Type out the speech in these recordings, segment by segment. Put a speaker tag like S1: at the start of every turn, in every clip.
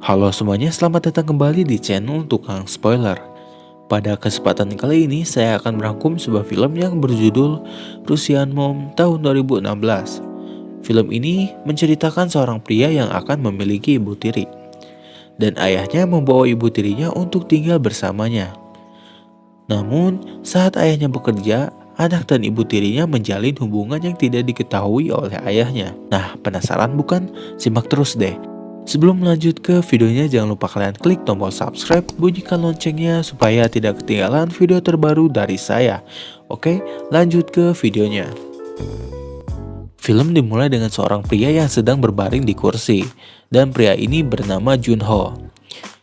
S1: Halo semuanya, selamat datang kembali di channel Tukang Spoiler. Pada kesempatan kali ini, saya akan merangkum sebuah film yang berjudul Russian Mom tahun 2016. Film ini menceritakan seorang pria yang akan memiliki ibu tiri, dan ayahnya membawa ibu tirinya untuk tinggal bersamanya. Namun, saat ayahnya bekerja, anak dan ibu tirinya menjalin hubungan yang tidak diketahui oleh ayahnya. Nah, penasaran bukan? Simak terus deh. Sebelum lanjut ke videonya, jangan lupa kalian klik tombol subscribe, bunyikan loncengnya supaya tidak ketinggalan video terbaru dari saya. Oke, lanjut ke videonya. Film dimulai dengan seorang pria yang sedang berbaring di kursi, dan pria ini bernama Junho.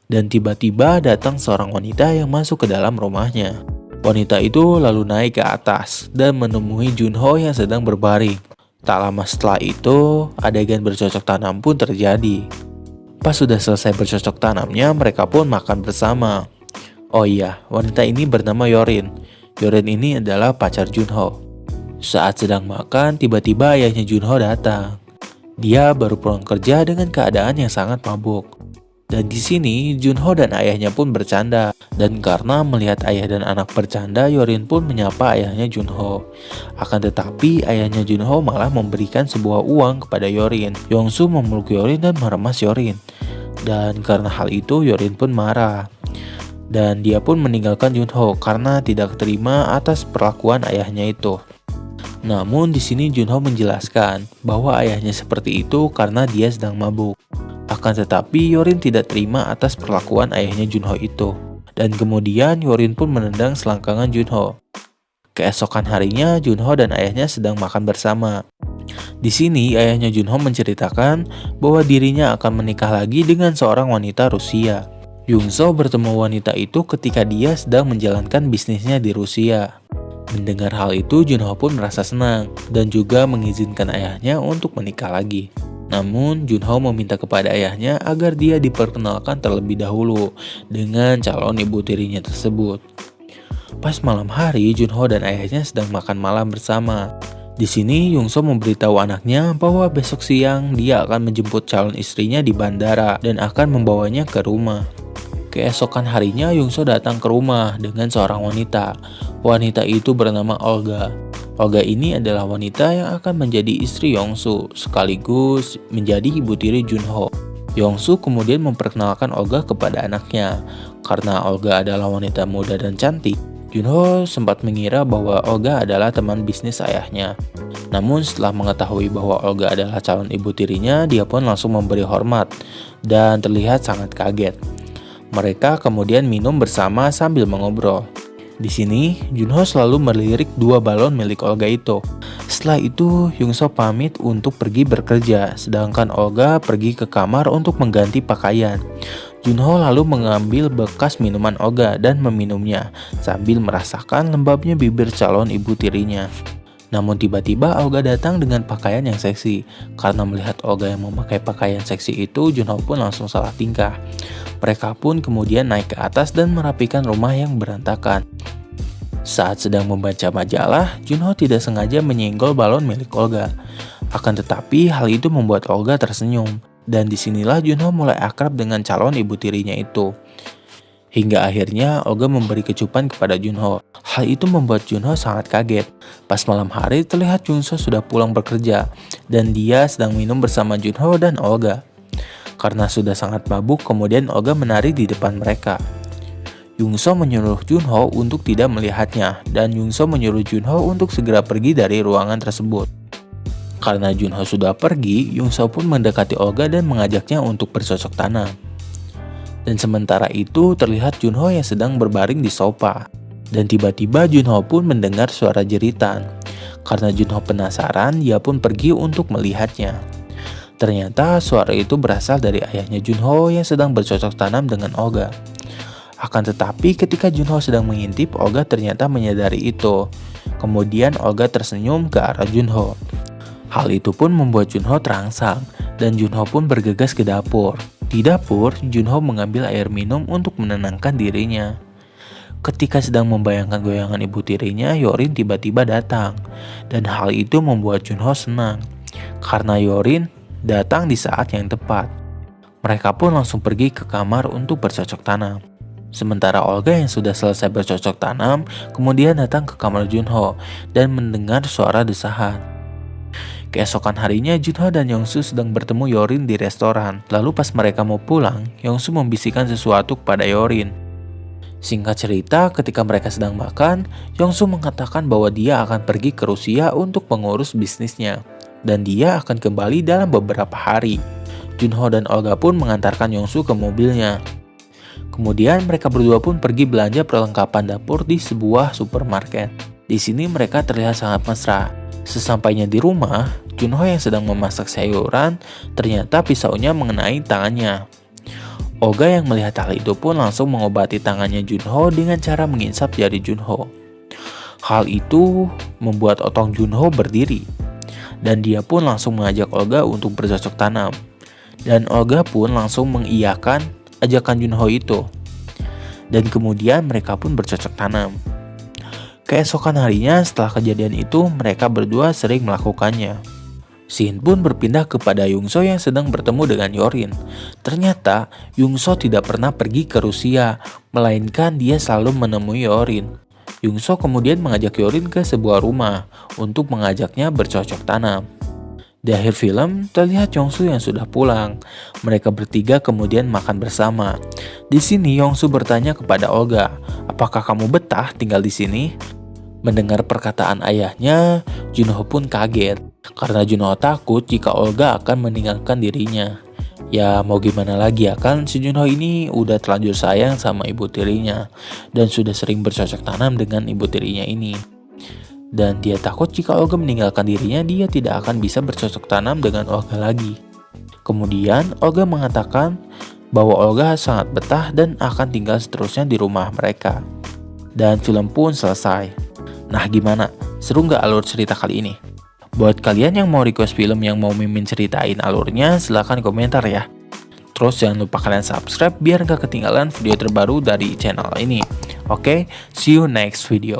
S1: Dan tiba-tiba datang seorang wanita yang masuk ke dalam rumahnya. Wanita itu lalu naik ke atas dan menemui Junho yang sedang berbaring. Tak lama setelah itu, adegan bercocok tanam pun terjadi. Pas sudah selesai bercocok tanamnya, mereka pun makan bersama. Oh iya, wanita ini bernama Yorin. Yorin ini adalah pacar Junho. Saat sedang makan, tiba-tiba ayahnya Junho datang. Dia baru pulang kerja dengan keadaan yang sangat mabuk. Dan di sini Junho dan ayahnya pun bercanda. Dan karena melihat ayah dan anak bercanda, Yorin pun menyapa ayahnya Junho. Akan tetapi ayahnya Junho malah memberikan sebuah uang kepada Yorin. Yongsu memeluk Yorin dan meremas Yorin. Dan karena hal itu Yorin pun marah. Dan dia pun meninggalkan Junho karena tidak terima atas perlakuan ayahnya itu. Namun di sini Junho menjelaskan bahwa ayahnya seperti itu karena dia sedang mabuk. Akan tetapi Yorin tidak terima atas perlakuan ayahnya Junho itu. Dan kemudian Yorin pun menendang selangkangan Junho. Keesokan harinya Junho dan ayahnya sedang makan bersama. Di sini ayahnya Junho menceritakan bahwa dirinya akan menikah lagi dengan seorang wanita Rusia. Yungso bertemu wanita itu ketika dia sedang menjalankan bisnisnya di Rusia. Mendengar hal itu Junho pun merasa senang dan juga mengizinkan ayahnya untuk menikah lagi. Namun Junho meminta kepada ayahnya agar dia diperkenalkan terlebih dahulu dengan calon ibu tirinya tersebut. Pas malam hari Junho dan ayahnya sedang makan malam bersama. Di sini Yungso memberitahu anaknya bahwa besok siang dia akan menjemput calon istrinya di bandara dan akan membawanya ke rumah. Keesokan harinya Yungso datang ke rumah dengan seorang wanita. Wanita itu bernama Olga. Olga ini adalah wanita yang akan menjadi istri Yongsu, sekaligus menjadi ibu tiri Junho. Yongsu kemudian memperkenalkan Olga kepada anaknya. Karena Olga adalah wanita muda dan cantik, Junho sempat mengira bahwa Olga adalah teman bisnis ayahnya. Namun setelah mengetahui bahwa Olga adalah calon ibu tirinya, dia pun langsung memberi hormat dan terlihat sangat kaget. Mereka kemudian minum bersama sambil mengobrol. Di sini, Junho selalu melirik dua balon milik Olga itu. Setelah itu, Yungso pamit untuk pergi bekerja, sedangkan Olga pergi ke kamar untuk mengganti pakaian. Junho lalu mengambil bekas minuman Olga dan meminumnya, sambil merasakan lembabnya bibir calon ibu tirinya. Namun tiba-tiba Olga datang dengan pakaian yang seksi. Karena melihat Olga yang memakai pakaian seksi itu, Junho pun langsung salah tingkah. Mereka pun kemudian naik ke atas dan merapikan rumah yang berantakan. Saat sedang membaca majalah, Junho tidak sengaja menyenggol balon milik Olga. Akan tetapi hal itu membuat Olga tersenyum. Dan disinilah Junho mulai akrab dengan calon ibu tirinya itu. Hingga akhirnya Olga memberi kecupan kepada Junho. Hal itu membuat Junho sangat kaget. Pas malam hari terlihat Yungso sudah pulang bekerja. Dan dia sedang minum bersama Junho dan Olga. Karena sudah sangat mabuk, kemudian Olga menari di depan mereka. Yungso menyuruh Junho untuk tidak melihatnya, dan Yungso menyuruh Junho untuk segera pergi dari ruangan tersebut. Karena Junho sudah pergi, Yungso pun mendekati Olga dan mengajaknya untuk bercocok tanam. Dan sementara itu terlihat Junho yang sedang berbaring di sofa. Dan tiba-tiba Junho pun mendengar suara jeritan. Karena Junho penasaran, dia pun pergi untuk melihatnya. Ternyata suara itu berasal dari ayahnya Junho yang sedang bercocok tanam dengan Olga. Akan tetapi ketika Junho sedang mengintip, Olga ternyata menyadari itu. Kemudian Olga tersenyum ke arah Junho. Hal itu pun membuat Junho terangsang dan Junho pun bergegas ke dapur. Di dapur, Junho mengambil air minum untuk menenangkan dirinya. Ketika sedang membayangkan goyangan ibu tirinya, Yorin tiba-tiba datang. Dan hal itu membuat Junho senang. Karena Yorin datang di saat yang tepat. Mereka pun langsung pergi ke kamar untuk bercocok tanam. Sementara Olga yang sudah selesai bercocok tanam, kemudian datang ke kamar Junho dan mendengar suara desahan. Keesokan harinya, Junho dan Yongsu sedang bertemu Yorin di restoran. Lalu pas mereka mau pulang, Yongsu membisikkan sesuatu kepada Yorin. Singkat cerita, ketika mereka sedang makan, Yongsu mengatakan bahwa dia akan pergi ke Rusia untuk mengurus bisnisnya. Dan dia akan kembali dalam beberapa hari. Junho dan Olga pun mengantarkan Yongsu ke mobilnya. Kemudian mereka berdua pun pergi belanja perlengkapan dapur di sebuah supermarket. Di sini mereka terlihat sangat mesra. Sesampainya di rumah, Junho yang sedang memasak sayuran, ternyata pisaunya mengenai tangannya. Olga yang melihat hal itu pun langsung mengobati tangannya Junho dengan cara menginsap jari Junho. Hal itu membuat otong Junho berdiri. Dan dia pun langsung mengajak Olga untuk bercocok tanam. Dan Olga pun langsung mengiyakan ajakan Junho itu. Dan kemudian mereka pun bercocok tanam. Keesokan harinya setelah kejadian itu, mereka berdua sering melakukannya. Shin pun berpindah kepada Yongso yang sedang bertemu dengan Yorin. Ternyata Yongso tidak pernah pergi ke Rusia, melainkan dia selalu menemui Yorin. Yongso kemudian mengajak Yorin ke sebuah rumah untuk mengajaknya bercocok tanam. Di akhir film, terlihat Yongsu yang sudah pulang. Mereka bertiga kemudian makan bersama. Di sini Yongsu bertanya kepada Olga, "Apakah kamu betah tinggal di sini?" Mendengar perkataan ayahnya, Junho pun kaget. Karena Junho takut jika Olga akan meninggalkan dirinya. Ya mau gimana lagi ya kan, si Junho ini udah terlanjur sayang sama ibu tirinya. Dan sudah sering bercocok tanam dengan ibu tirinya ini. Dan dia takut jika Olga meninggalkan dirinya, dia tidak akan bisa bercocok tanam dengan Olga lagi. Kemudian Olga mengatakan bahwa Olga sangat betah dan akan tinggal seterusnya di rumah mereka. Dan film pun selesai. Nah gimana? Seru nggak alur cerita kali ini? Buat kalian yang mau request film yang mau Mimin ceritain alurnya, silahkan komentar ya. Terus jangan lupa kalian subscribe biar nggak ketinggalan video terbaru dari channel ini. Oke, see you next video.